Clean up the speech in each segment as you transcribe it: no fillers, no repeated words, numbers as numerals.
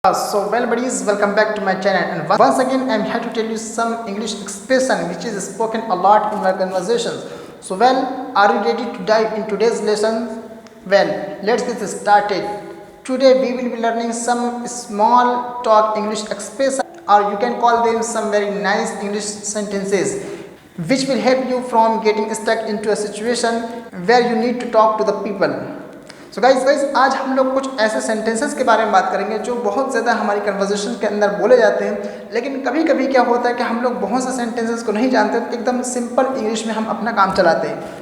Well buddies, welcome back to my channel, and once again I'm here to tell you some English expression which is spoken a lot in my conversations. Are you ready to dive in today's lesson? Well, let's get started. Today we will be learning some small talk English expression, or you can call them some very nice English sentences which will help you from getting stuck into a situation where you need to talk to the people. So guys आज हम लोग कुछ ऐसे sentences के बारे में बात करेंगे जो बहुत ज़्यादा हमारी कन्वर्सेशन के अंदर बोले जाते हैं, लेकिन कभी कभी क्या होता है कि हम लोग बहुत से सेंटेंसेस को नहीं जानते, तो एकदम सिंपल इंग्लिश में हम अपना काम चलाते हैं।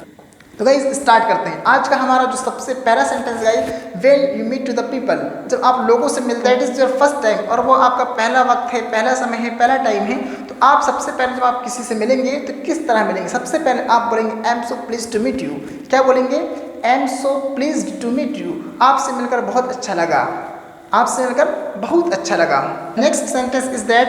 तो गाइज स्टार्ट करते हैं। आज का हमारा जो सबसे पहला sentence guys, when you meet to the people, जब आप लोगों से मिलते हैं, it is your first time, और वो आपका पहला वक्त है, पहला समय है, पहला टाइम है, तो आप सबसे पहले जब आप किसी से मिलेंगे तो किस तरह मिलेंगे? सबसे पहले आप बोलेंगे I am so please to meet you. क्या बोलेंगे? I am so please to meet you, आपसे मिलकर बहुत अच्छा लगा, आपसे मिलकर बहुत अच्छा लगा। Next sentence is that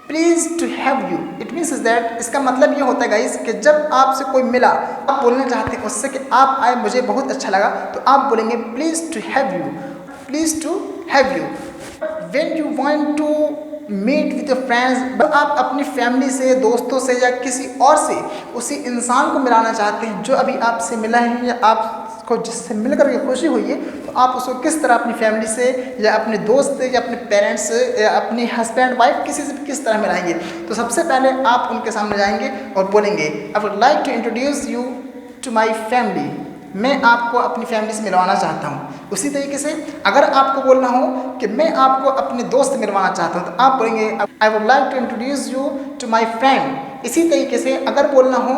please to have you. It means is that, इसका मतलब ये होता है गाइस कि जब आपसे कोई मिला, आप बोलना चाहते हैं उससे कि आप आए, मुझे बहुत अच्छा लगा, तो आप बोलेंगे please to have you, please to have you. When you want to meet with your friends, आप अपनी फैमिली से, दोस्तों से या किसी और से उसी इंसान को मिलाना चाहते हैं जो अभी आपसे मिला है या आपको जिससे मिलकर के खुशी हुई है, तो आप उसको किस तरह अपनी फैमिली से या अपने दोस्त से या अपने पेरेंट्स से या अपनी हस्बैंड वाइफ किसी से किस तरह मिलाएंगे? तो सबसे पहले आप उनके सामने जाएंगे और बोलेंगे I would like to introduce you to my family, मैं आपको अपनी फैमिली से मिलवाना चाहता हूँ। उसी तरीके से अगर आपको बोलना हो कि मैं आपको अपने दोस्त से मिलवाना चाहता हूँ, तो आप बोलेंगे I would like to introduce you to my friend. इसी तरीके से अगर बोलना हो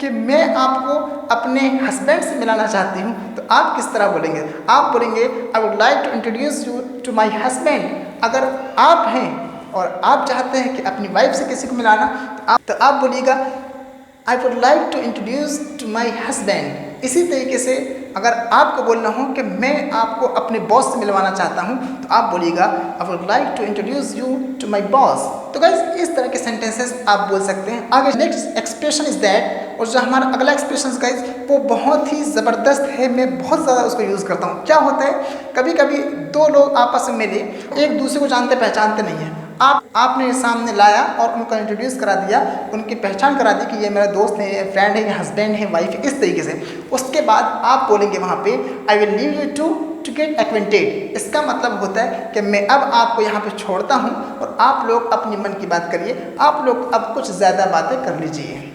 कि मैं आपको अपने हस्बैंड से मिलाना चाहती हूँ, तो आप किस तरह बोलेंगे? आप बोलेंगे I would like to introduce you to my husband. अगर आप हैं और आप चाहते हैं कि अपनी वाइफ से किसी को मिलाना, तो आप बोलिएगा I would like to introduce to my husband. इसी तरीके से अगर आपको बोलना हो कि मैं आपको अपने बॉस से मिलवाना चाहता हूँ, तो आप बोलिएगा I would like to introduce you to my boss. तो गाइज इस तरह के सेंटेंसेस आप बोल सकते हैं। आगे नेक्स्ट एक्सप्रेशन इज दैट, और जो हमारा अगला एक्सप्रेशन गाइज वो बहुत ही ज़बरदस्त है, मैं बहुत ज़्यादा उसको यूज़ करता हूँ। क्या होता है, कभी कभी दो लोग आपस में मिले, एक दूसरे को जानते पहचानते नहीं है, आपने सामने लाया और उनको इंट्रोड्यूस करा दिया, उनकी पहचान करा दी कि ये मेरा दोस्त है, ये फ्रेंड है, ये हस्बैंड है, वाइफ है, इस तरीके से। उसके बाद आप बोलेंगे वहाँ पे I will leave you to get acquainted. इसका मतलब होता है कि मैं अब आपको यहाँ पे छोड़ता हूँ और आप लोग अपनी मन की बात करिए, आप लोग अब कुछ ज़्यादा बातें कर लीजिए।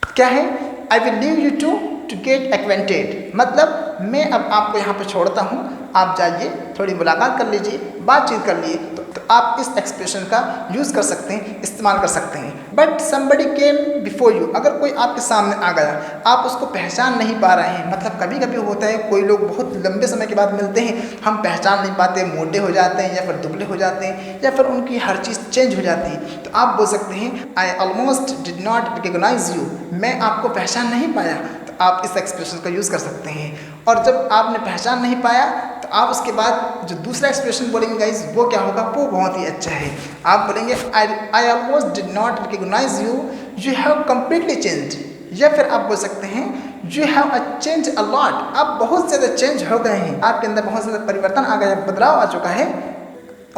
क्या है? I will leave you to get acquainted, मतलब मैं अब आपको यहाँ पे छोड़ता हूँ, आप जाइए, थोड़ी मुलाकात कर लीजिए, बातचीत कर लिए। तो आप इस एक्सप्रेशन का यूज़ कर सकते हैं, इस्तेमाल कर सकते हैं। But somebody came before you, अगर कोई आपके सामने आ गया, आप उसको पहचान नहीं पा रहे हैं, मतलब कभी कभी होता है कोई लोग बहुत लंबे समय के बाद मिलते हैं, हम पहचान नहीं पाते, मोटे हो जाते हैं या फिर दुबले हो जाते हैं या फिर उनकी हर चीज़ चेंज हो जाती है, तो आप बोल सकते हैं I almost did not recognize you, मैं आपको पहचान नहीं पाया। तो आप इस एक्सप्रेशन का यूज़ कर सकते हैं। और जब आपने पहचान नहीं पाया, तो आप उसके बाद जो दूसरा एक्सप्रेशन बोलेंगे गाइज, वो क्या होगा? वो बहुत ही अच्छा है। आप बोलेंगे I almost did not recognize you, you have completely change. या फिर आप बोल सकते हैं you have a change a lot, आप बहुत ज़्यादा चेंज हो गए हैं, आपके अंदर बहुत ज़्यादा परिवर्तन आ गया, बदलाव आ चुका है।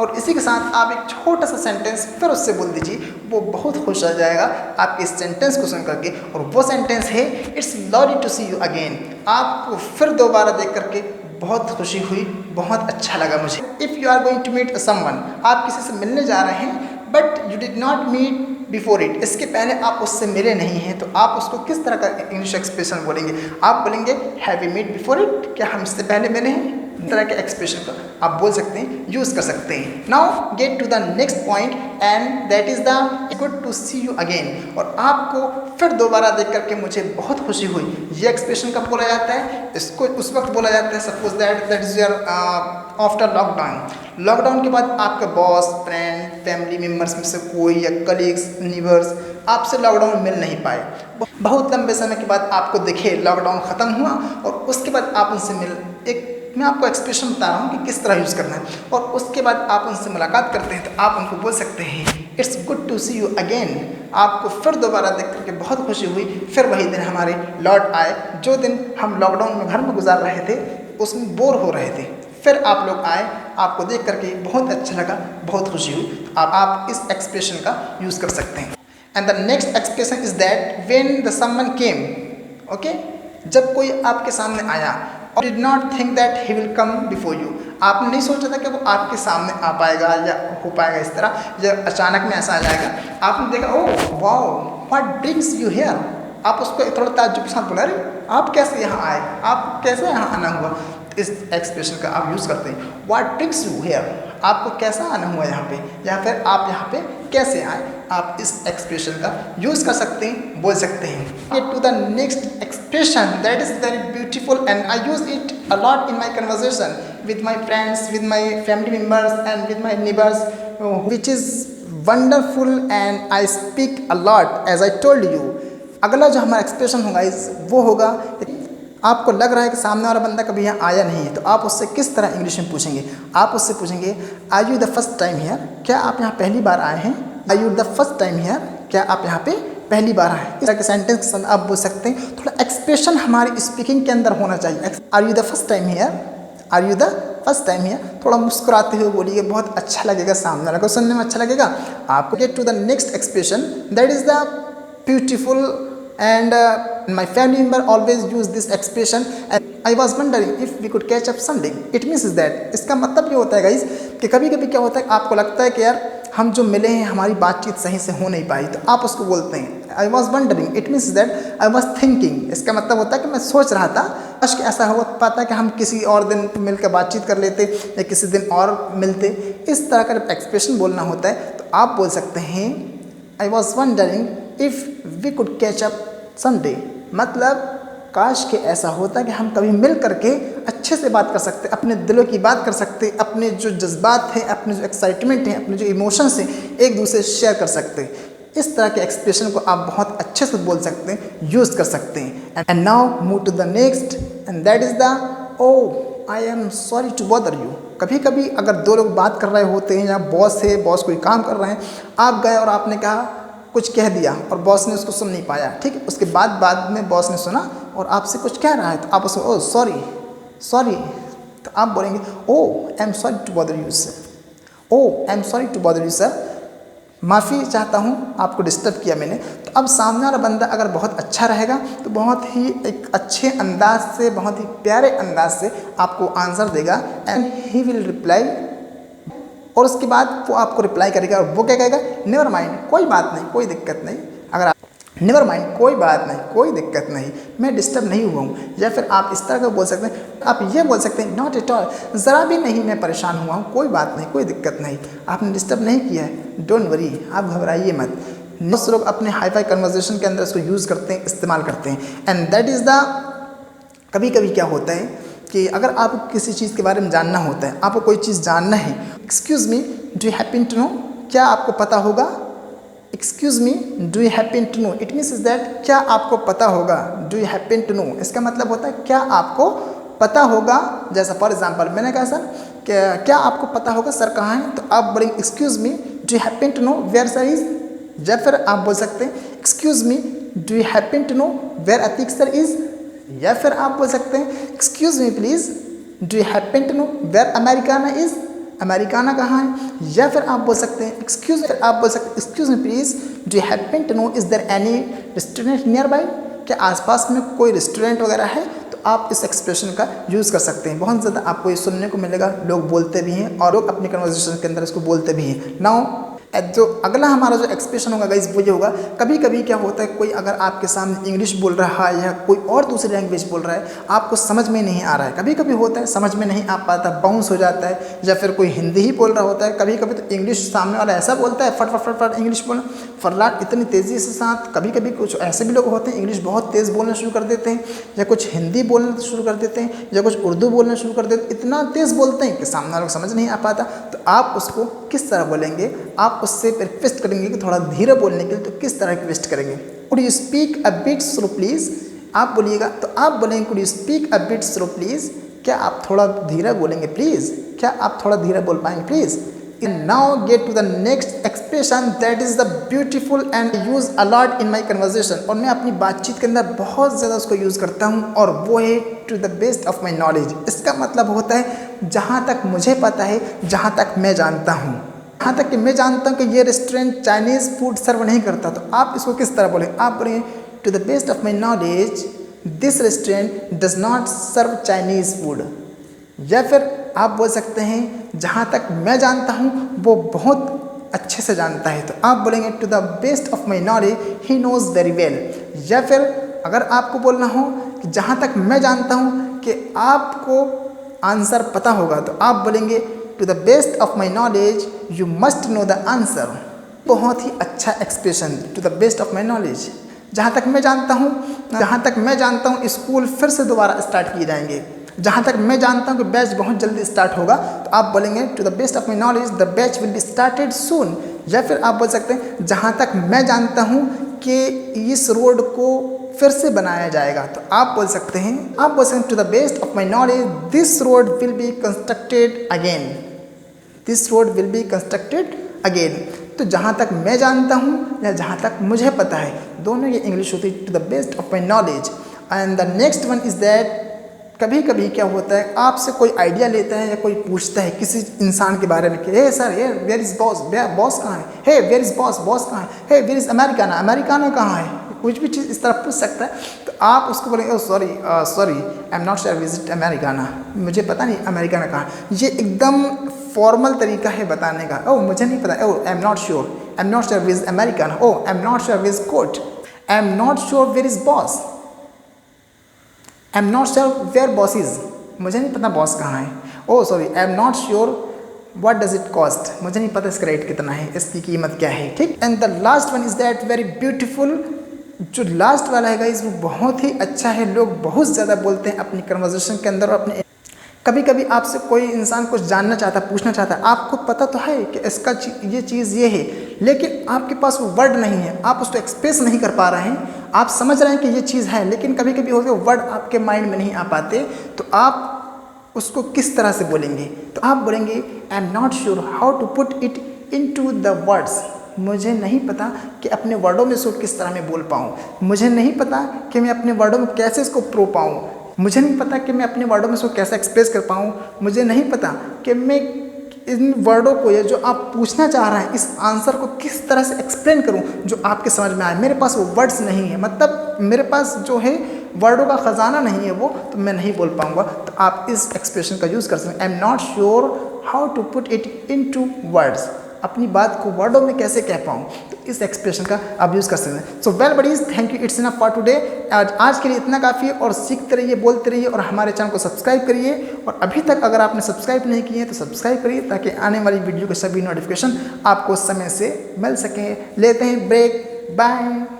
और इसी के साथ आप एक छोटा सा सेंटेंस फिर उससे बोल दीजिए, वो बहुत खुश हो जाएगा आपके इस सेंटेंस को सुन करके। और वो सेंटेंस है it's lovely to see you again, आपको फिर दोबारा देख करके बहुत खुशी हुई, बहुत अच्छा लगा मुझे। If you are going to meet someone, आप किसी से मिलने जा रहे हैं, but you did not meet before it, इसके पहले आप उससे मिले नहीं हैं, तो आप उसको किस तरह का इंग्लिश एक्सप्रेशन बोलेंगे? आप बोलेंगे have you meet before it, क्या हम इससे पहले मिले हैं? इस तरह के एक्सप्रेशन का आप बोल सकते हैं, यूज़ कर सकते हैं। Now get to the next point, and that is the good to see you again, और आपको फिर दोबारा देख करके मुझे बहुत खुशी हुई। ये एक्सप्रेशन कब बोला जाता है? इसको उस वक्त बोला जाता है suppose that is your after lockdown. Lockdown के बाद आपका बॉस, फ्रेंड, फैमिली मेम्बर्स में से कोई या कलीग्स, नीबर्स आपसे लॉकडाउन मिल नहीं पाए, बहुत लंबे समय के बाद आपको दिखे, लॉकडाउन ख़त्म हुआ और उसके बाद आप उनसे मैं आपको एक्सप्रेशन बता रहा हूँ कि किस तरह यूज़ करना है, और उसके बाद आप उनसे मुलाकात करते हैं, तो आप उनको बोल सकते हैं it's good to see you again, आपको फिर दोबारा देख करके बहुत खुशी हुई, फिर वही दिन हमारे लौट आए जो दिन हम लॉकडाउन में घर में गुजार रहे थे, उसमें बोर हो रहे थे, फिर आप लोग आए, आपको देख करके बहुत अच्छा लगा, बहुत खुशी हुई। तो आप इस एक्सप्रेशन का यूज़ कर सकते हैं। And the next expression is that when the someone came, okay, जब कोई आपके सामने आया और did not think that he will come before you, आपने नहीं सोचा था कि वो आपके सामने आ पाएगा या हो पाएगा इस तरह, जब अचानक में ऐसा आ जाएगा। आपने देखा oh wow what brings you here, आप उसको थोड़ा ताज्जुब के साथ बोला, अरे आप कैसे यहाँ आए, आप कैसे यहाँ आना हुआ। इस एक्सप्रेशन का आप यूज़ करते हैं, व्हाट ब्रिंग्स यू हियर, आपको कैसा आना हुआ यहाँ पे, या फिर आप यहाँ पे कैसे आए। आप इस एक्सप्रेशन का यूज़ कर सकते हैं, बोल सकते हैं। Get to the next expression that is very beautiful and I use it a lot in my conversation with my friends, with my family members and with my neighbors, which is wonderful and I speak a lot as I told you। अगला जो हमारा expression होगा वो होगा, आपको लग रहा है कि सामने वाला बंदा कभी यहाँ आया नहीं है, तो आप उससे किस तरह इंग्लिश में पूछेंगे। आप उससे पूछेंगे are you the first time here, क्या आप यहाँ पहली बार आए हैं। Are you the first time here, क्या आप यहाँ पे पहली बार आए। इस तरह के सेंटेंस आप बोल सकते हैं। थोड़ा एक्सप्रेशन हमारी स्पीकिंग के अंदर होना चाहिए। Are you the first time here, are you the first time here, थोड़ा मुस्कुराते हुए बोलिए, बहुत अच्छा लगेगा, सामने वाले को सुनने में अच्छा लगेगा आपको। Get to the next expression that is the beautiful and my family member always use this expression and I was wondering if we could catch up someday। it means is that, इसका मतलब ये होता है guys कि कभी कभी क्या होता है आपको लगता है कि यार हम जो मिले हैं हमारी बातचीत सही से हो नहीं पाई, तो आप उसको बोलते हैं I was wondering. It means that I was thinking, इसका मतलब होता है कि मैं सोच रहा था। आज कि ऐसा हो पाता है कि हम किसी और दिन मिलकर बातचीत कर लेते या किसी दिन और मिलते। इस तरह का जब एक्सप्रेशन बोलना होता है तो आप बोल सकते हैं I was wondering if we could catch up someday, मतलब काश के ऐसा होता कि हम कभी मिल करके अच्छे से बात कर सकते, अपने दिलों की बात कर सकते, अपने जो जज्बात हैं, अपने जो एक्साइटमेंट हैं, अपने जो इमोशंस हैं एक दूसरे से शेयर कर सकते। इस तरह के एक्सप्रेशन को आप बहुत अच्छे से बोल सकते हैं, यूज़ कर सकते हैं। And now move to the next and that is the oh I am sorry to bother you. कभी कभी अगर दो लोग बात कर रहे होते हैं या बॉस है, बॉस कोई काम कर रहे हैं, आप गए और आपने कहा कुछ कह दिया और बॉस ने उसको सुन नहीं पाया, ठीक है। उसके बाद में बॉस ने सुना और आपसे कुछ कह रहा है, तो आप उसको ओ सॉरी सॉरी, तो आप बोलेंगे oh I am sorry to bother you sir, oh I am sorry to bother you sir, माफ़ी चाहता हूँ आपको डिस्टर्ब किया मैंने। तो अब सामने वाला बंदा अगर बहुत अच्छा रहेगा तो बहुत ही एक अच्छे अंदाज से, बहुत ही प्यारे अंदाज से आपको आंसर देगा एंड ही विल रिप्लाई। और उसके बाद वो आपको रिप्लाई करेगा और वो क्या कहेगा, नेवर माइंड, कोई बात नहीं, कोई दिक्कत नहीं। अगर आप नेवर माइंड, कोई बात नहीं, कोई दिक्कत नहीं, मैं डिस्टर्ब नहीं हुआ हूँ। या फिर आप इस तरह का बोल सकते हैं, आप ये बोल सकते हैं नॉट एट ऑल, ज़रा भी नहीं मैं परेशान हुआ हूँ, कोई बात नहीं, कोई दिक्कत नहीं, आपने डिस्टर्ब नहीं किया है, डोंट वरी, आप घबराइए मत। बहुत लोग अपने हाई फाई कन्वर्सेशन के अंदर इसको यूज़ करते हैं, इस्तेमाल करते हैं। एंड दैट इज़ द, कभी कभी क्या होता है कि अगर आपको किसी चीज़ के बारे में जानना होता है, आपको कोई चीज़ जानना है, excuse me do you happen to know, क्या आपको पता होगा। Excuse me do you happen to know, it means is that क्या आपको पता होगा। Do you happen to know इसका मतलब होता है क्या आपको पता होगा। जैसा फॉर एग्जांपल मैंने कहा सर क्या आपको पता होगा सर कहाँ हैं, तो आप बोलेंगे excuse me do you happen to know where sir is. या फिर आप बोल सकते हैं excuse me do you happen to know where Ateeq sir is. या फिर आप बोल सकते हैं excuse me please do you happen to know where Americana is, Americana कहाँ है। या फिर आप बोल सकते हैं excuse me please do you happen to know is there any restaurant near by, क्या आसपास में कोई रेस्टोरेंट वगैरह है। तो आप इस एक्सप्रेशन का यूज़ कर सकते हैं। बहुत ज़्यादा आपको ये सुनने को मिलेगा, लोग बोलते भी हैं और लोग अपने कन्वर्सेशन के अंदर इसको बोलते भी हैं। नाउ जो अगला हमारा जो एक्सप्रेशन होगा गाइस वो ये होगा, कभी कभी क्या होता है कोई अगर आपके सामने इंग्लिश बोल रहा है या कोई और दूसरी लैंग्वेज बोल रहा है, आपको समझ में नहीं आ रहा है, कभी कभी होता है समझ में नहीं आ पाता, बाउंस हो जाता है। या फिर कोई हिंदी ही बोल रहा होता है, कभी कभी तो इंग्लिश सामने वाला ऐसा बोलता है फट फट फट फट इंग्लिश बोलना फरलाट इतनी तेज़ी से साथ। कभी कभी कुछ ऐसे भी लोग होते हैं इंग्लिश बहुत तेज़ बोलना शुरू कर देते हैं, या कुछ हिंदी बोलना शुरू कर देते हैं, या कुछ उर्दू बोलना शुरू कर देते हैं, इतना तेज़ बोलते हैं कि सामने वालों को समझ नहीं आ पाता। तो आप उसको किस तरह बोलेंगे, आप उससे रिक्वेस्ट करेंगे कि थोड़ा धीरे बोलने के लिए, तो किस तरह रिक्वेस्ट करेंगे। Could you speak a bit slow please, आप बोलिएगा तो आप बोलेंगे could you speak a bit slow please, क्या आप थोड़ा धीरे बोलेंगे प्लीज़, क्या आप थोड़ा धीरे बोल पाएंगे please. Now get to the next expression, that is the beautiful and use a lot in my conversation. और मैं अपनी बातचीत के अंदर बहुत ज़्यादा उसको यूज़ करता हूँ और वो है to the best of my knowledge। इसका मतलब होता है जहाँ तक मुझे पता है, जहाँ तक मैं जानता हूँ। जहाँ तक कि मैं जानता हूँ कि ये रेस्टोरेंट चाइनीज़ फूड सर्व नहीं करता, तो आप इसको किस तरह बोलें? आप बोलेंगे to the best of my knowledge this restaurant does not serve Chinese food. या फिर आप बोल सकते हैं जहाँ तक मैं जानता हूँ वो बहुत अच्छे से जानता है, तो आप बोलेंगे to the best of my knowledge he knows very well. या फिर अगर आपको बोलना हो कि जहाँ तक मैं जानता हूँ कि आपको आंसर पता होगा, तो आप बोलेंगे to the best of my knowledge you must know the answer. बहुत ही अच्छा expression, to the best of my knowledge. जहाँ तक मैं जानता हूँ स्कूल फिर से दोबारा स्टार्ट किए जाएंगे। जहाँ तक मैं जानता हूँ कि बैच बहुत जल्दी स्टार्ट होगा, तो आप बोलेंगे to the best of my knowledge the batch will be started soon. या फिर आप बोल सकते हैं जहाँ तक मैं जानता हूँ कि इस रोड को फिर से बनाया जाएगा, तो आप बोल सकते हैं to the best of my knowledge this road will be constructed again. This road will be constructed again. तो जहाँ तक मैं जानता हूँ या जहाँ तक मुझे पता है, दोनों ये इंग्लिश होती है to the best of my knowledge. And the next one is that कभी कभी क्या होता है, आपसे कोई आइडिया लेता है या कोई पूछता है किसी इंसान के बारे में कि हे सर ये वेयर इज़ बॉस, बॉस कहाँ है, हे वेयर इज़ बॉस, बॉस कहाँ है, हे वेयर इज़ अमेरिकाना, अमेरिकाना कहाँ है, कुछ भी चीज़ इस तरह पूछ सकता है, तो आप उसको बोलेंगे oh sorry I am not sure visit Americana, मुझे पता नहीं अमेरिकाना कहाँ है। ये एकदम फॉर्मल तरीका है बताने का। ओ मुझे नहीं पता, oh I am not sure which Americana, oh I am not sure which coat, I am not sure where is boss, I am not sure where boss is, मुझे नहीं पता बॉस कहाँ है। Oh sorry I am not sure what does it cost, मुझे नहीं पता इसका rate कितना है, इसकी कीमत क्या है। ठीक। And the last one is that very beautiful. जो लास्ट वाला है गाइस वो बहुत ही अच्छा है, लोग बहुत ज़्यादा बोलते हैं अपनी कन्वर्सेशन के अंदर। और अपने कभी कभी आपसे कोई इंसान कुछ जानना चाहता है, पूछना चाहता है, आपको पता तो है कि इसका ये चीज़ ये है, लेकिन आपके पास वो वर्ड नहीं है, आप उसको एक्सप्रेस नहीं कर पा रहे हैं। आप समझ रहे हैं कि ये चीज़ है, लेकिन कभी कभी होते वर्ड आपके माइंड में नहीं आ पाते, तो आप उसको किस तरह से बोलेंगे? तो आप बोलेंगे I am not sure how to put it into the words. मुझे नहीं पता कि अपने वर्डों में इसको किस तरह मैं बोल पाऊँ, मुझे नहीं पता कि मैं अपने वर्डों में कैसे इसको प्रो पाऊँ, मुझे नहीं पता कि मैं अपने वर्डों में इसको कैसे एक्सप्रेस कर पाऊँ, मुझे नहीं पता कि मैं इन वर्डों को, या जो आप पूछना चाह रहे हैं इस आंसर को किस तरह से एक्सप्लेन करूं जो आपके समझ में आए। मेरे पास वो वर्ड्स नहीं है, मतलब मेरे पास जो है वर्डों का ख़जाना नहीं है वो, तो मैं नहीं बोल पाऊंगा। तो आप इस एक्सप्रेशन का यूज़ कर सकते हैं, I am not sure how to put it into words. अपनी बात को वर्डों में कैसे कह पाऊँ, तो इस एक्सप्रेशन का आप यूज़ कर सकते हैं। So well buddies, thank you, it's enough for today. आज के लिए इतना काफ़ी है, और सीखते रहिए, बोलते रहिए, और हमारे चैनल को सब्सक्राइब करिए। और अभी तक अगर आपने सब्सक्राइब नहीं किए हैं तो सब्सक्राइब करिए, ताकि आने वाली वीडियो के सभी नोटिफिकेशन आपको समय से मिल सकें। लेते हैं ब्रेक, बाय।